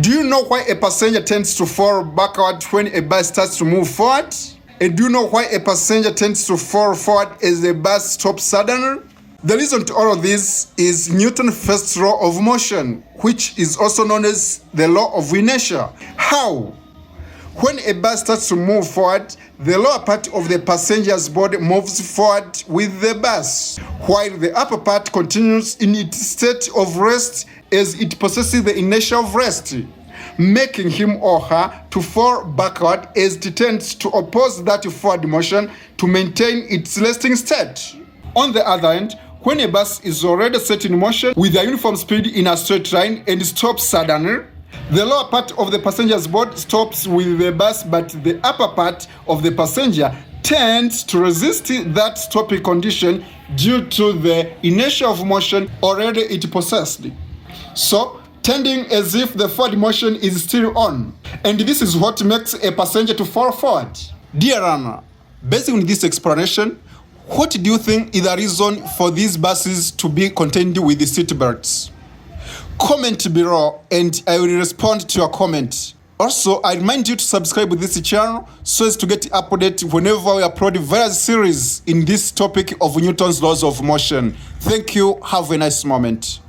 Do you know why a passenger tends to fall backward when a bus starts to move forward? And do you know why a passenger tends to fall forward as the bus stops suddenly? The reason to all of this is Newton's first law of motion, which is also known as the law of inertia. How? When a bus starts to move forward, the lower part of the passenger's body moves forward with the bus, while the upper part continues in its state of rest as it possesses the inertia of rest, making him or her to fall backward as it tends to oppose that forward motion to maintain its resting state. On the other hand, when a bus is already set in motion with a uniform speed in a straight line and stops suddenly, the lower part of the passenger's body stops with the bus, but the upper part of the passenger tends to resist that stopping condition due to the inertia of motion already it possessed. So, tending as if the forward motion is still on. And this is what makes a passenger to fall forward. Dear learner, based on this explanation, what do you think is the reason for these buses to be contained with the seat belts? Comment below and I will respond to your comment. Also, I remind you to subscribe to this channel so as to get updates whenever we upload various series in this topic of Newton's laws of motion. Thank you. Have a nice moment.